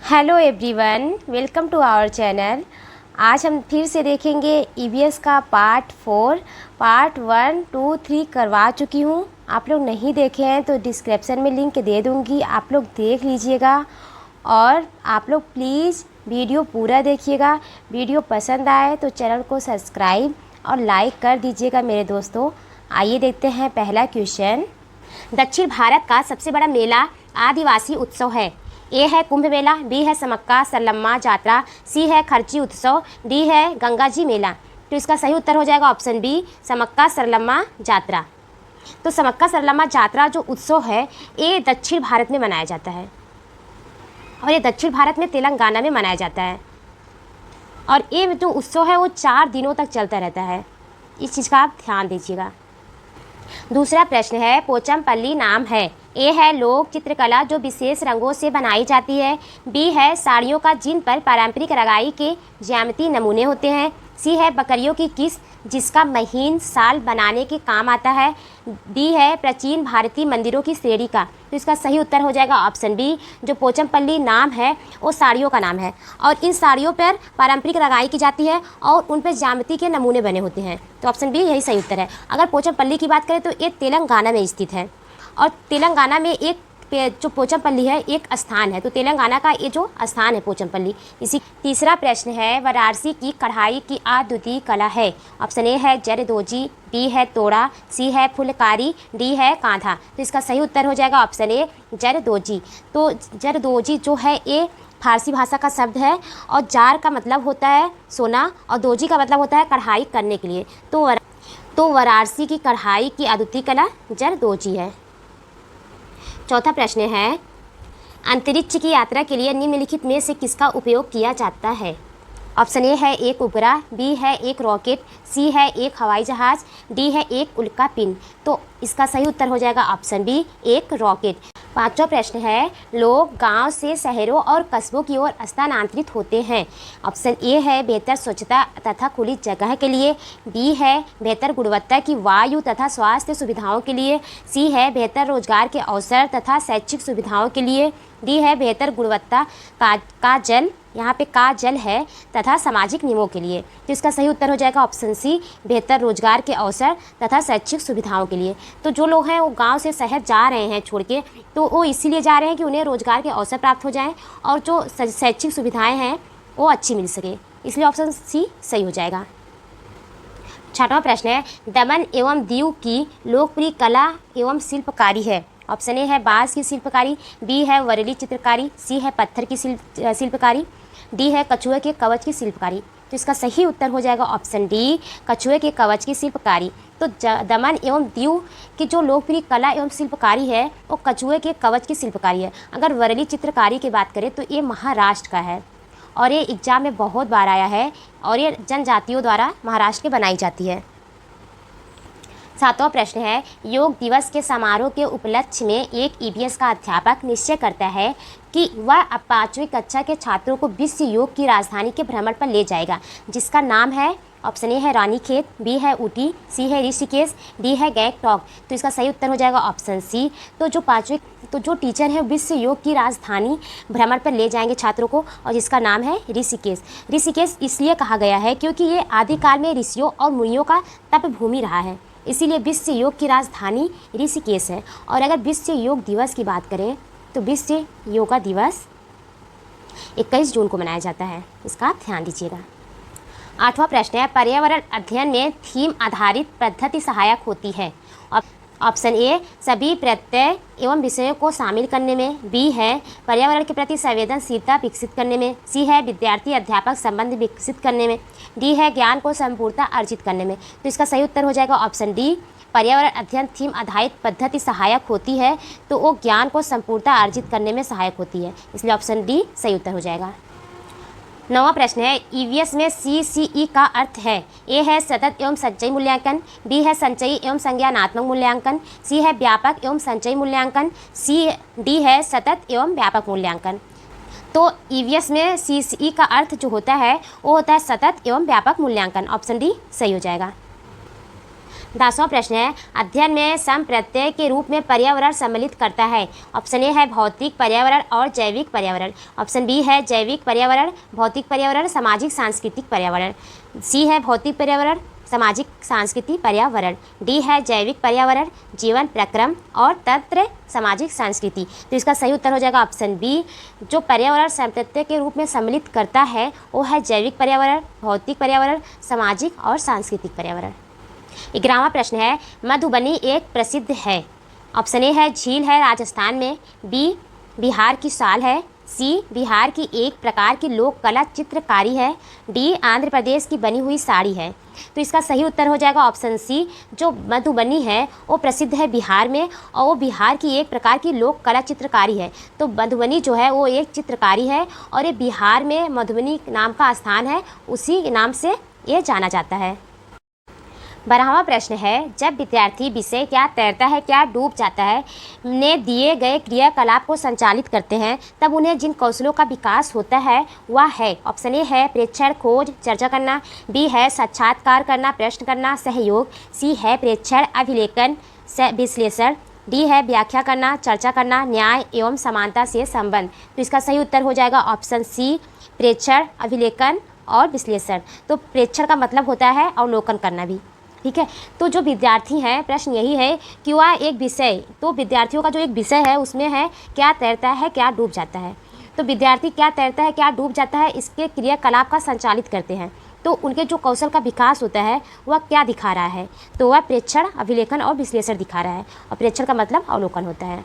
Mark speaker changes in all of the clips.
Speaker 1: Hello everyone, welcome to our channel. आज हम फिर से देखेंगे ईवीएस का पार्ट 4। पार्ट 1, 2, 3 करवा चुकी हूँ। आप लोग नहीं देखे हैं तो डिस्क्रिप्शन में लिंक दे दूँगी, आप लोग देख लीजिएगा। और आप लोग प्लीज़ वीडियो पूरा देखिएगा। वीडियो पसंद आए तो चैनल को सब्सक्राइब और लाइक कर दीजिएगा मेरे दोस्तों। आइए देखते हैं पहला क्वेश्चन। दक्षिण भारत का सबसे बड़ा मेला आदिवासी उत्सव है। ए है कुंभ मेला, बी है समक्का सरलम्मा जात्रा, सी है खर्ची उत्सव, डी है गंगा जी मेला। तो इसका सही उत्तर हो जाएगा ऑप्शन बी, समक्का सरलम्मा जात्रा। तो समक्का सरलम्मा जात्रा जो उत्सव है ये दक्षिण भारत में मनाया जाता है और ये दक्षिण भारत में तेलंगाना में मनाया जाता है। और ये जो उत्सव है वो 4 दिनों तक चलता रहता है। इस चीज़ का आप ध्यान दीजिएगा। दूसरा प्रश्न है, पोचमपल्ली नाम है। ए है लोक चित्रकला जो विशेष रंगों से बनाई जाती है, बी है साड़ियों का जिन पर पारंपरिक रंगाई के ज्यामितीय नमूने होते हैं, सी है बकरियों की किस जिसका महीन साल बनाने के काम आता है, डी है प्राचीन भारतीय मंदिरों की श्रेणी का। तो इसका सही उत्तर हो जाएगा ऑप्शन बी, जो पोचमपल्ली नाम है वो साड़ियों का नाम है और इन साड़ियों पर पारंपरिक रंगाई की जाती है और उन पर ज्यामिति के नमूने बने होते हैं। तो ऑप्शन बी यही सही उत्तर है। अगर पोचमपल्ली की बात करें तो ये तेलंगाना में स्थित है और तेलंगाना में एक जो पोचमपल्ली है एक स्थान है, तो तेलंगाना का ये जो स्थान है पोचमपल्ली। इसी तीसरा प्रश्न है, वाराणसी की कढ़ाई की अद्वितीय कला है। ऑप्शन ए है जरदोजी, बी है तोड़ा, सी है फुलकारी, डी है कांधा। तो इसका सही उत्तर हो जाएगा ऑप्शन ए, जरदोजी। तो जरदोजी जो है ये फारसी भाषा का शब्द है और जार का मतलब होता है सोना और दोजी का मतलब होता है कढ़ाई करने के लिए। तो वाराणसी की कढ़ाई की अद्वितीय कला जरदोजी है। चौथा प्रश्न है, अंतरिक्ष की यात्रा के लिए निम्नलिखित में से किसका उपयोग किया जाता है। ऑप्शन ए है एक उपग्रह, बी है एक रॉकेट, सी है एक हवाई जहाज, डी है एक उल्का पिंड। तो इसका सही उत्तर हो जाएगा ऑप्शन बी, एक रॉकेट। पांचवा प्रश्न है, लोग गांव से शहरों और कस्बों की ओर स्थानांतरित होते हैं। ऑप्शन ए है बेहतर स्वच्छता तथा खुली जगह के लिए, बी है बेहतर गुणवत्ता की वायु तथा स्वास्थ्य सुविधाओं के लिए, सी है बेहतर रोजगार के अवसर तथा शैक्षिक सुविधाओं के लिए, डी है बेहतर गुणवत्ता का जल, यहाँ पे का जल है तथा सामाजिक नियमों के लिए। तो इसका सही उत्तर हो जाएगा ऑप्शन सी, बेहतर रोजगार के अवसर तथा शैक्षिक सुविधाओं के लिए। तो जो लोग हैं वो गांव से शहर जा रहे हैं छोड़ के, तो वो इसीलिए जा रहे हैं कि उन्हें रोजगार के अवसर प्राप्त हो जाएं और जो शैक्षिक सुविधाएं हैं वो अच्छी मिल सके, इसलिए ऑप्शन सी सही हो जाएगा। छठवां प्रश्न है, दमन एवं दीव की लोकप्रिय कला एवं शिल्पकारी है। ऑप्शन ए है बाँस की शिल्पकारी, बी है वरली चित्रकारी, सी है पत्थर की शिल्पकारी, डी है कछुए के कवच की शिल्पकारी। तो इसका सही उत्तर हो जाएगा ऑप्शन डी, कछुए के कवच की शिल्पकारी। तो दमन एवं दीव की जो लोकप्रिय कला एवं शिल्पकारी है वो कछुए के कवच की शिल्पकारी है। अगर वरली चित्रकारी की बात करें तो ये महाराष्ट्र का है और ये एग्जाम में बहुत बार आया है और ये जनजातियों द्वारा महाराष्ट्र में बनाई जाती है। सातवां प्रश्न है, योग दिवस के समारोह के उपलक्ष्य में एक ईवीएस का अध्यापक निश्चय करता है कि वह अब 5वीं कक्षा के छात्रों को विश्व योग की राजधानी के भ्रमण पर ले जाएगा, जिसका नाम है, ऑप्शन ए है रानीखेत, बी है ऊटी, सी है ऋषिकेश, डी है गैंगटॉक। तो इसका सही उत्तर हो जाएगा ऑप्शन सी। तो जो टीचर है विश्व योग की राजधानी भ्रमण पर ले जाएंगे छात्रों को और जिसका नाम है ऋषिकेश। ऋषिकेश इसलिए कहा गया है क्योंकि ये आदिकाल में ऋषियों और मुनियों का तप भूमि रहा है, इसीलिए विश्व योग की राजधानी ऋषिकेश है। और अगर विश्व योग दिवस की बात करें तो विश्व योगा दिवस 21 जून को मनाया जाता है, इसका आप ध्यान दीजिएगा। आठवां प्रश्न है, पर्यावरण अध्ययन में थीम आधारित पद्धति सहायक होती है। ऑप्शन ए सभी प्रत्यय एवं विषयों को शामिल करने में, बी है पर्यावरण के प्रति संवेदनशीलता विकसित करने में, सी है विद्यार्थी अध्यापक संबंध विकसित करने में, डी है ज्ञान को संपूर्णता अर्जित करने में। तो इसका सही उत्तर हो जाएगा ऑप्शन डी, पर्यावरण अध्ययन थीम आधारित पद्धति सहायक होती है तो वो ज्ञान को संपूर्णता अर्जित करने में सहायक होती है, इसलिए ऑप्शन डी सही उत्तर हो जाएगा। नौवां प्रश्न है, ईवीएस में CCE का अर्थ है। ए है सतत एवं संचयी मूल्यांकन, बी है संचयी एवं संज्ञानात्मक मूल्यांकन, सी है व्यापक एवं संचयी मूल्यांकन, डी है सतत एवं व्यापक मूल्यांकन। तो ईवीएस में CCE का अर्थ जो होता है वो होता है सतत एवं व्यापक मूल्यांकन, ऑप्शन डी सही हो जाएगा। 10वां प्रश्न है, अध्ययन में सम प्रत्यय के रूप में पर्यावरण सम्मिलित करता है। ऑप्शन ए है भौतिक पर्यावरण और जैविक पर्यावरण। ऑप्शन बी है जैविक पर्यावरण, भौतिक पर्यावरण, सामाजिक सांस्कृतिक पर्यावरण। सी है भौतिक पर्यावरण, सामाजिक सांस्कृतिक पर्यावरण। डी है जैविक पर्यावरण, जीवन प्रक्रम और तंत्र सामाजिक संस्कृति। तो इसका सही उत्तर हो जाएगा ऑप्शन बी। जो पर्यावरण समप्रत्यय के रूप में सम्मिलित करता है वो है जैविक पर्यावरण, भौतिक पर्यावरण, सामाजिक और सांस्कृतिक पर्यावरण। 11वां प्रश्न है, मधुबनी एक प्रसिद्ध है। ऑप्शन ए है झील है राजस्थान में, बी बिहार की साल है, सी बिहार की एक प्रकार की लोक कला चित्रकारी है, डी आंध्र प्रदेश की बनी हुई साड़ी है। तो इसका सही उत्तर हो जाएगा ऑप्शन सी। जो मधुबनी है वो प्रसिद्ध है बिहार में और वो बिहार की एक प्रकार की लोक कला चित्रकारी है। तो मधुबनी जो है वो एक चित्रकारी है और ये बिहार में मधुबनी नाम का स्थान है, उसी नाम से ये जाना जाता है। 12वां प्रश्न है, जब विद्यार्थी विषय क्या तैरता है क्या डूब जाता है ने दिए गए क्रियाकलाप को संचालित करते हैं तब उन्हें जिन कौशलों का विकास होता है वह है। ऑप्शन ए है प्रेक्षण, खोज, चर्चा करना, बी है साक्षात्कार करना, प्रश्न करना, सहयोग, सी है प्रेक्षण, अभिलेखन, विश्लेषण, डी है व्याख्या करना, चर्चा करना, न्याय एवं समानता से संबंध। तो इसका सही उत्तर हो जाएगा ऑप्शन सी, प्रेक्षण, अभिलेखन और विश्लेषण। तो प्रेक्षण का मतलब होता है अवलोकन करना भी, ठीक है। तो जो विद्यार्थी हैं, प्रश्न यही है कि वह एक विषय, तो विद्यार्थियों का जो एक विषय है उसमें है क्या तैरता है क्या डूब जाता है। तो विद्यार्थी क्या तैरता है क्या डूब जाता है इसके क्रियाकलाप का संचालित करते हैं, तो उनके जो कौशल का विकास होता है वह क्या दिखा रहा है, तो वह प्रेक्षण, अभिलेखन और विश्लेषण दिखा रहा है और प्रेक्षण का मतलब अवलोकन होता है।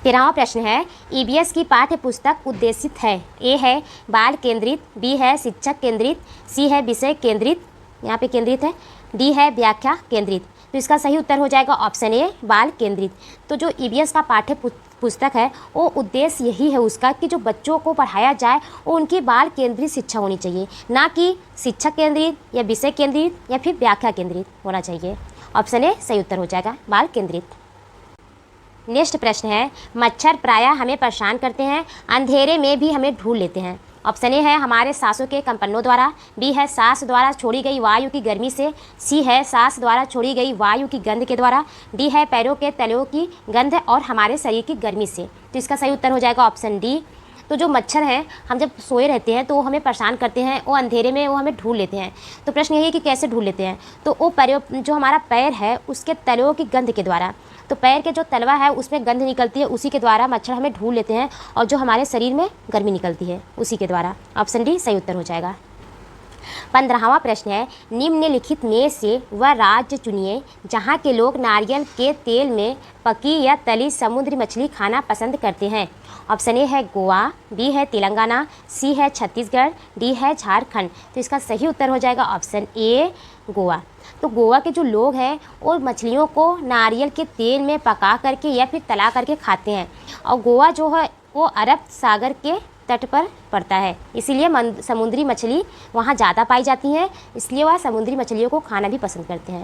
Speaker 1: 13वां प्रश्न है, ईबीएस की पाठ्य पुस्तक उद्देशित है। ए है बाल केंद्रित, बी है शिक्षक केंद्रित, सी है विषय केंद्रित, यहाँ पे केंद्रित है, डी है व्याख्या केंद्रित। तो इसका सही उत्तर हो जाएगा ऑप्शन ए, बाल केंद्रित। तो जो ईबीएस का पाठ्य पुस्तक है वो उद्देश्य यही है उसका कि जो बच्चों को पढ़ाया जाए वो उनकी बाल केंद्रित शिक्षा होनी चाहिए, ना कि शिक्षक केंद्रित या विषय केंद्रित या फिर व्याख्या केंद्रित होना चाहिए। ऑप्शन ए सही उत्तर हो जाएगा, बाल केंद्रित। नेक्स्ट प्रश्न है, मच्छर प्रायः हमें परेशान करते हैं, अंधेरे में भी हमें ढूंढ लेते हैं। ऑप्शन ए है हमारे सांसों के कंपनों द्वारा, बी है सांस द्वारा छोड़ी गई वायु की गर्मी से, सी है सांस द्वारा छोड़ी गई वायु की गंध के द्वारा, डी है पैरों के तलुओं की गंध और हमारे शरीर की गर्मी से। तो इसका सही उत्तर हो जाएगा ऑप्शन डी। तो जो मच्छर हैं हम जब सोए रहते हैं तो वो हमें परेशान करते हैं, वो अंधेरे में वो हमें ढूंढ लेते हैं। तो प्रश्न यही है कि कैसे ढूंढ लेते हैं, तो वो जो हमारा पैर है उसके तलुओं की गंध के द्वारा। तो पैर के जो तलवा है उसमें गंध निकलती है, उसी के द्वारा मच्छर हमें ढूंढ लेते हैं और जो हमारे शरीर में गर्मी निकलती है उसी के द्वारा। ऑप्शन डी सही उत्तर हो जाएगा। 15वां प्रश्न है, निम्नलिखित में से वह राज्य चुनिए जहाँ के लोग नारियल के तेल में पकी या तली समुद्री मछली खाना पसंद करते हैं। ऑप्शन ए है गोवा, बी है तेलंगाना, सी है छत्तीसगढ़, डी है झारखंड। तो इसका सही उत्तर हो जाएगा ऑप्शन ए, गोवा। तो गोवा के जो लोग हैं वो मछलियों को नारियल के तेल में पका करके या फिर तला करके खाते हैं और गोवा जो है वो अरब सागर के तट पर पड़ता है, इसीलिए समुद्री मछली वहाँ ज़्यादा पाई जाती हैं, इसलिए वह समुद्री मछलियों को खाना भी पसंद करते हैं।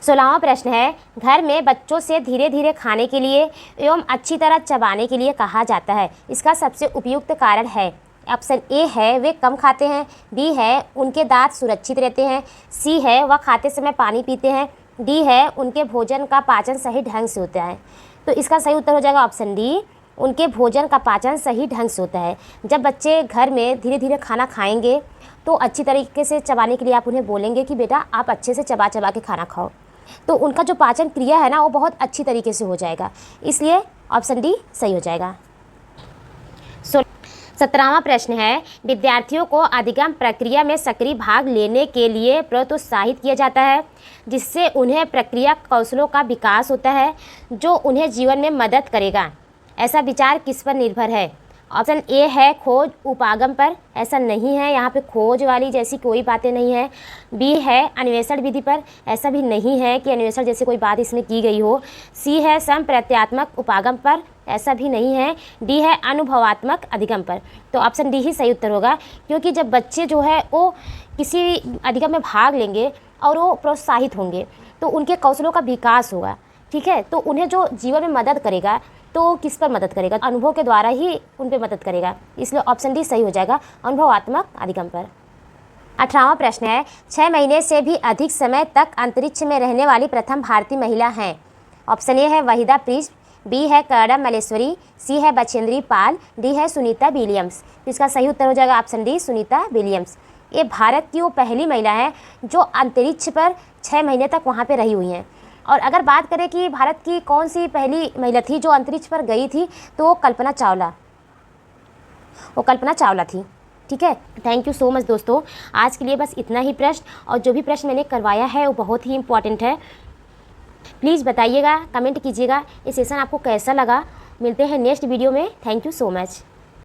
Speaker 1: 16वां प्रश्न है, घर में बच्चों से धीरे धीरे खाने के लिए एवं अच्छी तरह चबाने के लिए कहा जाता है, इसका सबसे उपयुक्त कारण है। ऑप्शन ए है वे कम खाते हैं, बी है उनके दांत सुरक्षित रहते हैं, सी है वह खाते समय पानी पीते हैं, डी है उनके भोजन का पाचन सही ढंग से होता है। तो इसका सही उत्तर हो जाएगा ऑप्शन डी, उनके भोजन का पाचन सही ढंग से होता है। जब बच्चे घर में धीरे धीरे खाना खाएंगे तो अच्छी तरीके से चबाने के लिए आप उन्हें बोलेंगे कि बेटा आप अच्छे से चबा चबा के खाना खाओ, तो उनका जो पाचन क्रिया है ना वो बहुत अच्छी तरीके से हो जाएगा, इसलिए ऑप्शन डी सही हो जाएगा। 17वां प्रश्न है, विद्यार्थियों को अधिगम प्रक्रिया में सक्रिय भाग लेने के लिए प्रोत्साहित किया जाता है जिससे उन्हें प्रक्रिया कौशलों का विकास होता है जो उन्हें जीवन में मदद करेगा। ऐसा विचार किस पर निर्भर है। ऑप्शन ए है खोज उपागम पर, ऐसा नहीं है, यहाँ पे खोज वाली जैसी कोई बातें नहीं है। बी है अन्वेषण विधि पर, ऐसा भी नहीं है कि अन्वेषण जैसी कोई बात इसमें की गई हो। सी है संप्रत्यात्मक उपागम पर, ऐसा भी नहीं है। डी है अनुभवात्मक अधिगम पर। तो ऑप्शन डी ही सही उत्तर होगा, क्योंकि जब बच्चे जो है वो किसी अधिगम में भाग लेंगे और वो प्रोत्साहित होंगे तो उनके कौशलों का विकास होगा, ठीक है। तो उन्हें जो जीवन में मदद करेगा तो किस पर मदद करेगा, अनुभव के द्वारा ही उन पर मदद करेगा, इसलिए ऑप्शन डी सही हो जाएगा, अनुभवात्मक अधिगम पर। 18वां प्रश्न है, 6 महीने से भी अधिक समय तक अंतरिक्ष में रहने वाली प्रथम भारतीय महिला हैं। ऑप्शन ए है वहीदा प्रीस्ट, बी है कर्णम मल्लेश्वरी, सी है बछेंद्री पाल, डी है सुनीता विलियम्स। तो इसका सही उत्तर हो जाएगा ऑप्शन डी, सुनीता विलियम्स। ये भारत की वो पहली महिला है जो अंतरिक्ष पर 6 महीने तक वहाँ पे रही हुई हैं। और अगर बात करें कि भारत की कौन सी पहली महिला थी जो अंतरिक्ष पर गई थी, तो वो कल्पना चावला थी। ठीक है, थैंक यू सो मच दोस्तों। आज के लिए बस इतना ही प्रश्न, और जो भी प्रश्न मैंने करवाया है वो बहुत ही इंपॉर्टेंट है। प्लीज़ बताइएगा, कमेंट कीजिएगा ये सेशन आपको कैसा लगा। मिलते हैं नेक्स्ट वीडियो में। Thank you so much.